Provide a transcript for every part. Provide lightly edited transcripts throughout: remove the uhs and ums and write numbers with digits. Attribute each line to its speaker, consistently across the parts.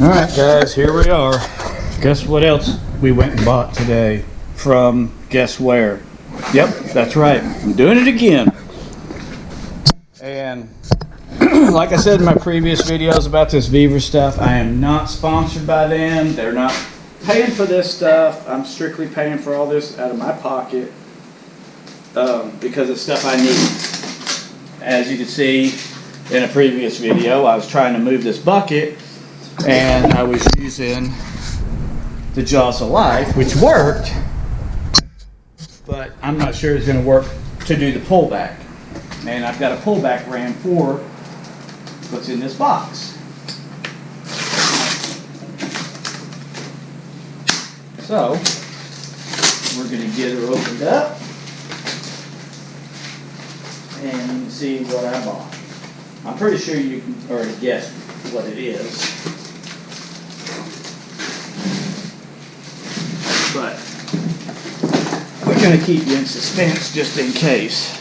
Speaker 1: Alright guys, here we are. Guess what else we went and bought today from guess where? Yep, that's right. I'm doing it again. And like I said in my previous videos about this Vevor stuff, I am not sponsored by them. They're not paying for this stuff. I'm strictly paying for all this out of my pocket because it's stuff I need. As you can see in a previous video, I was trying to move this bucket and I was using the Jaws of Life, which worked, but I'm not sure it's going to work to do the pullback. And I've got a pullback ram for what's in this box. So we're going to get her opened up and see what I bought. I'm pretty sure you can already guess what it is. But we're going to keep you in suspense just in case.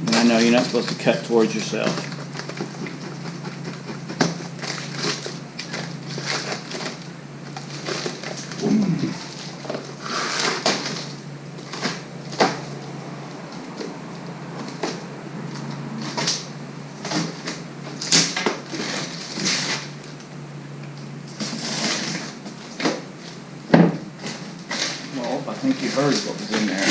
Speaker 1: And I know you're not supposed to cut towards yourself. I think you heard what was in there.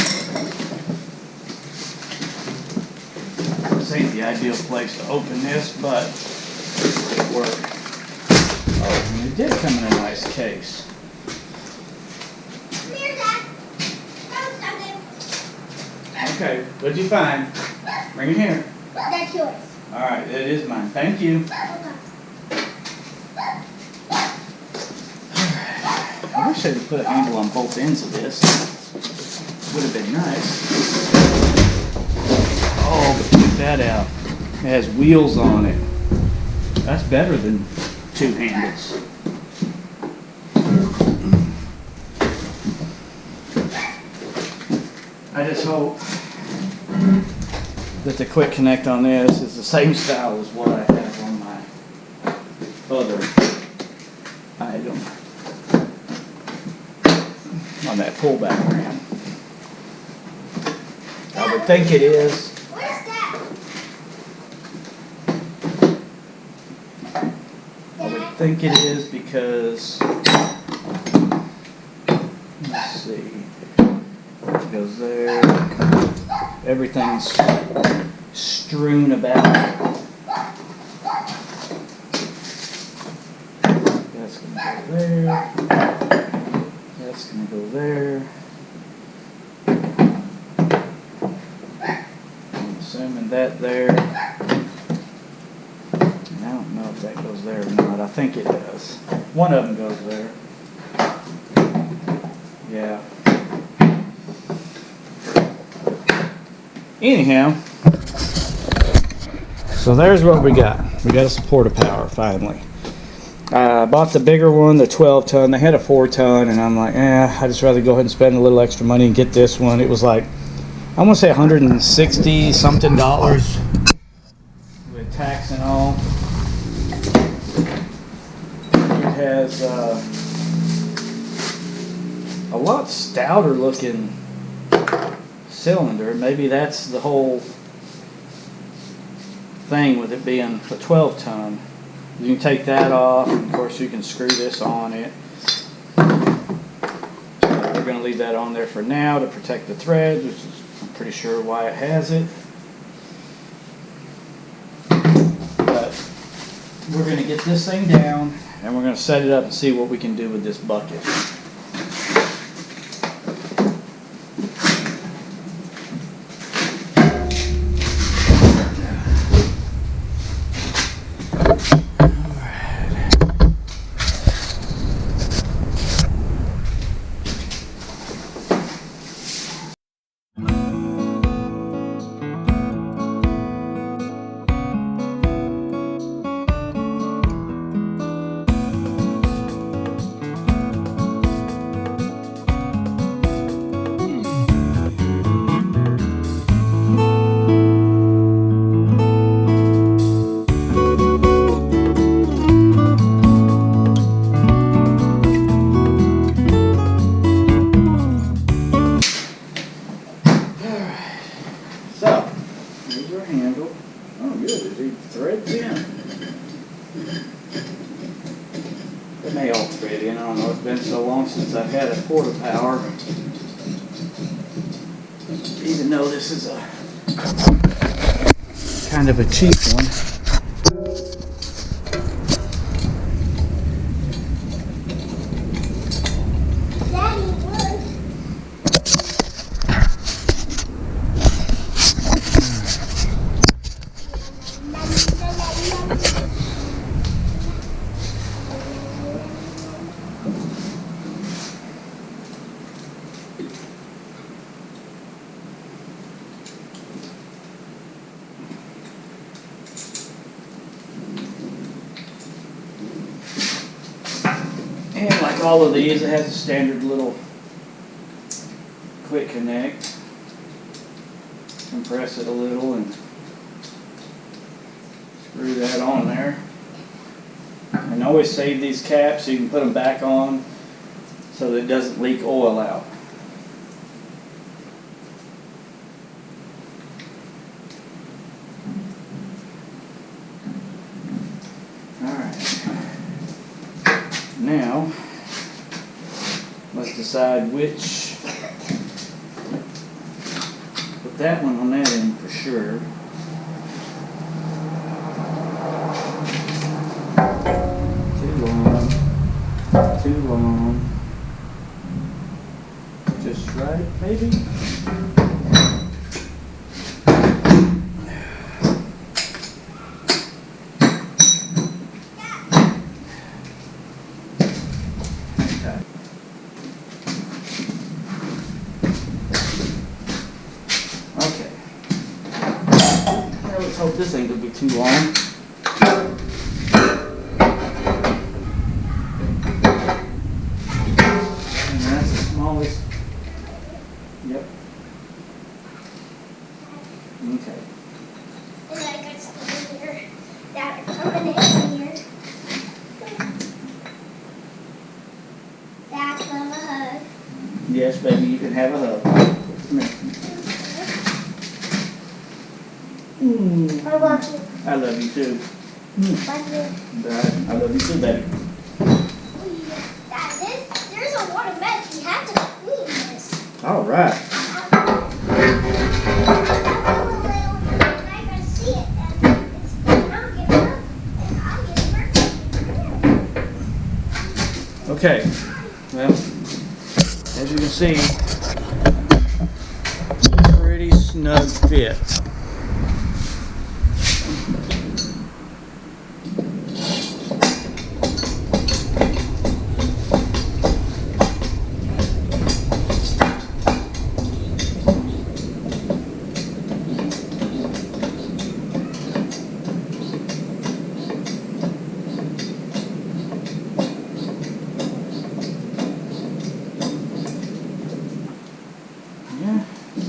Speaker 1: This ain't the ideal place to open this, but it worked. Oh, and it did come in a nice case.
Speaker 2: Here, Dad. Found something.
Speaker 1: Okay, what'd you find? Bring it here.
Speaker 2: That's yours.
Speaker 1: Alright, it is mine. Thank you.
Speaker 2: Okay.
Speaker 1: I wish they'd put a handle on both ends of this. Would have been nice. Oh, but check that out. It has wheels on it. That's better than two handles. I just hope that the quick connect on this is the same style as what I have on my other item. On that pullback ram. I would think it is.
Speaker 2: Where's Dad?
Speaker 1: I would think it is because, let's see, it goes there. Everything's strewn about. That's going to go there. That's going to go there. I'm assuming that there. And I don't know if that goes there or not. I think it does. One of them goes there. Yeah. Anyhow, so there's what we got. We got us a Portapower finally. I bought the bigger one, the 12 ton. They had a 4 ton, and I'm like, I'd just rather go ahead and spend a little extra money and get this one. It was like, I want to say $160 something with tax and all. It has a lot stouter looking cylinder. Maybe that's the whole thing with it being a 12 ton. You can take that off, and of course you can screw this on it. We're going to leave that on there for now to protect the threads, which is I'm pretty sure why it has it. But we're going to get this thing down and we're going to set it up and see what we can do with this bucket. since I've had a Portapower. Even though this is a kind of a cheap one.
Speaker 2: Daddy, look.
Speaker 1: And like all of these, it has a standard little quick connect. Compress it a little and screw that on there. And always save these caps so you can put them back on so that it doesn't leak oil out. Now, let's decide which, put that one on that end for sure. Too long, just right, maybe? Let's hope this ain't gonna be too long. And that's the smallest. Yep. Okay.
Speaker 2: And I got something here that are coming in here. That's from a hug.
Speaker 1: Yes, baby, you can have a hug. Come here.
Speaker 2: I love you.
Speaker 1: I love you too.
Speaker 2: Love you.
Speaker 1: I love you too, baby.
Speaker 2: Dad, there's a lot of mess. We have to clean this.
Speaker 1: All right.
Speaker 2: I can see it. And I'll get her. And I'll get her.
Speaker 1: Okay. Well, as you can see, pretty snug fit.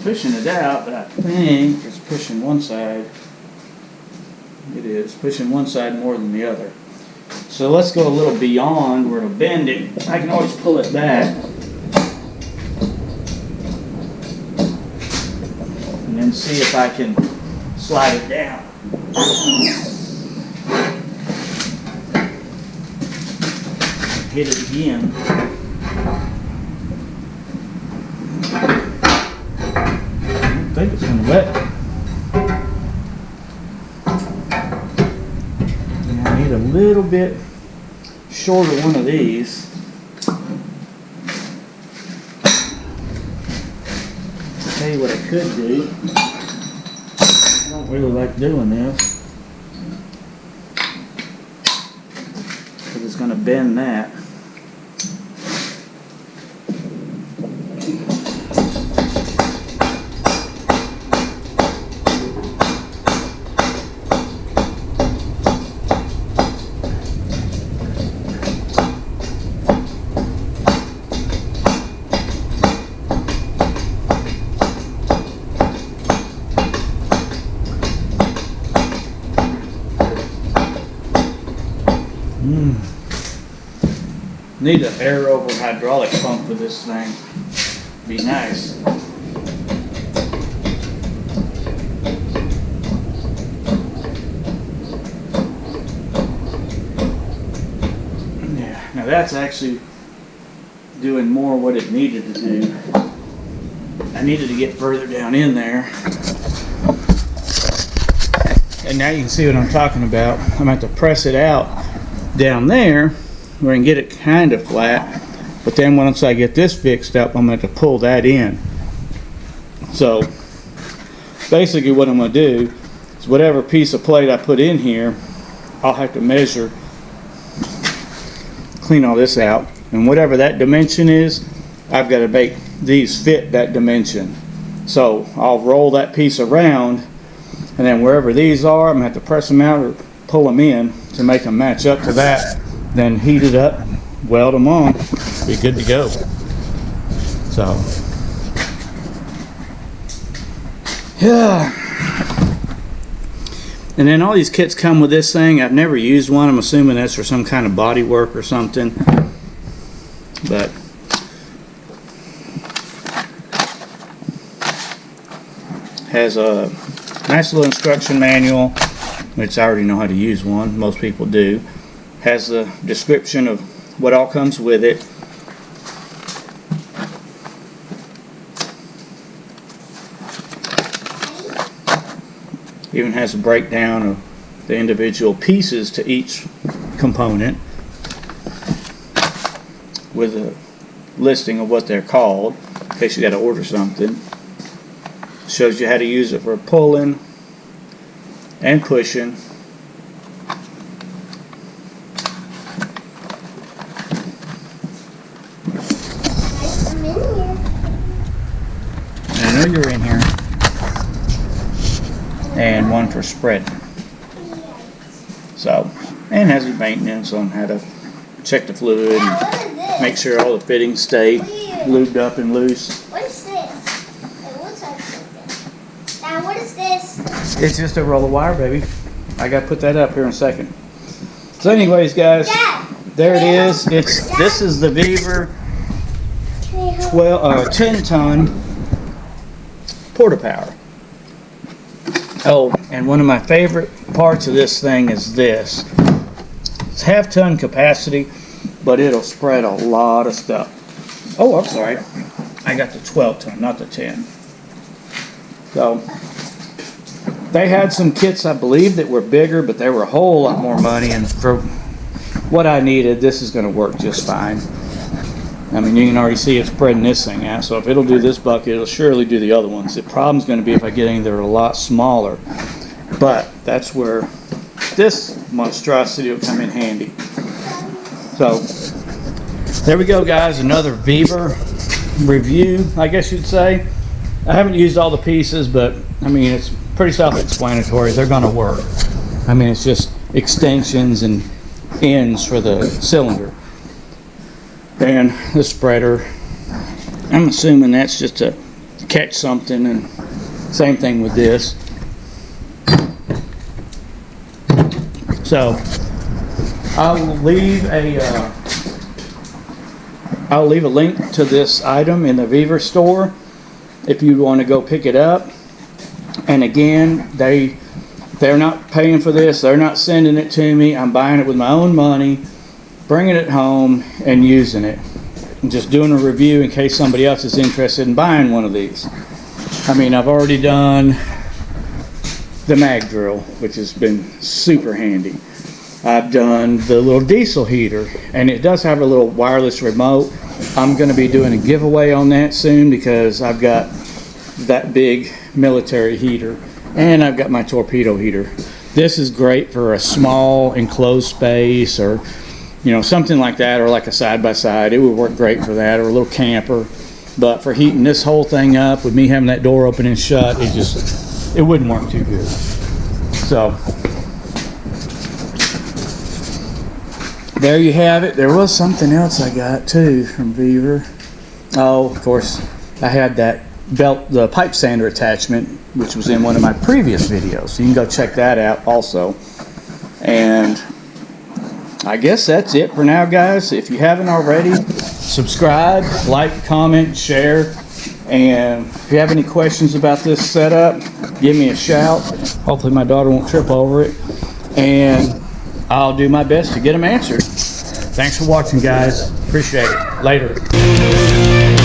Speaker 1: Pushing it out, but I think it's pushing one side. It is pushing one side more than the other. So let's go a little beyond where it'll bend it. I can always pull it back and then see if I can slide it down. Hit it again. I think it's going to let me. And I need a little bit shorter one of these. I'll tell you what I could do. I don't really like doing this because it's going to bend that. Need an air over hydraulic pump for this thing. Be nice. Yeah, now that's actually doing more what it needed to do. I needed to get further down in there. And now you can see what I'm talking about. I'm going to have to press it out down there where I can get it kind of flat. But then once I get this fixed up, I'm going to have to pull that in. So basically what I'm going to do is whatever piece of plate I put in here, I'll have to measure, clean all this out. And whatever that dimension is, I've got to make these fit that dimension. So I'll roll that piece around, and then wherever these are, I'm going to have to press them out or pull them in to make them match up to that. Then heat it up, weld them on, be good to go. So, yeah. And then all these kits come with this thing. I've never used one. I'm assuming that's for some kind of body work or something. But has a nice little instruction manual, which I already know how to use one. Most people do. Has the description of what all comes with it. Even has a breakdown of the individual pieces to each component with a listing of what they're called in case you got to order something. Shows you how to use it for pulling and pushing.
Speaker 2: I'm in here.
Speaker 1: I know you're in here. And one for spreading. So, and has your maintenance on how to check the fluid and
Speaker 2: What is this?
Speaker 1: make sure all the fittings stay lubed up and loose.
Speaker 2: What is this? It looks like something. Dad, what is this?
Speaker 1: It's just a roll of wire, baby. I gotta put that up here in a second. So anyways, guys,
Speaker 2: Dad!
Speaker 1: there it is. This is the Vevor 10-ton Portapower. Oh, and one of my favorite parts of this thing is this. It's half-ton capacity, but it'll spread a lot of stuff. Oh, I'm sorry. I got the 12-ton, not the 10. So, they had some kits, I believe, that were bigger, but they were a whole lot more money, and for what I needed, this is going to work just fine. I mean, you can already see it spreading this thing out, so if it'll do this bucket, it'll surely do the other ones. The problem's going to be if I get any that are a lot smaller, but that's where this monstrosity will come in handy. So, there we go, guys, another Vevor review, I guess you'd say. I haven't used all the pieces, but, I mean, it's pretty self-explanatory. They're going to work. I mean, it's just extensions and ends for the cylinder. And the spreader, I'm assuming that's just to catch something, and same thing with this. So I'll leave a link to this item in the Vevor store if you want to go pick it up. And again, they're not paying for this. They're not sending it to me. I'm buying it with my own money, bringing it home and using it. I'm just doing a review in case somebody else is interested in buying one of these. I mean, I've already done the mag drill, which has been super handy. I've done the little diesel heater, and it does have a little wireless remote. I'm going to be doing a giveaway on that soon because I've got that big military heater, and I've got my torpedo heater. This is great for a small enclosed space, or you know, something like that, or like a side-by-side. It would work great for that, or a little camper. But for heating this whole thing up, with me having that door open and shut, it wouldn't work too good. So there you have it. There was something else I got too from Vevor. Oh, of course, I had that belt, the pipe sander attachment, which was in one of my previous videos. So you can go check that out also. And I guess that's it for now, guys. If you haven't already, subscribe, like, comment, share, and if you have any questions about this setup, give me a shout. Hopefully my daughter won't trip over it, and I'll do my best to get them answered. Thanks for watching, guys. Appreciate it. Later.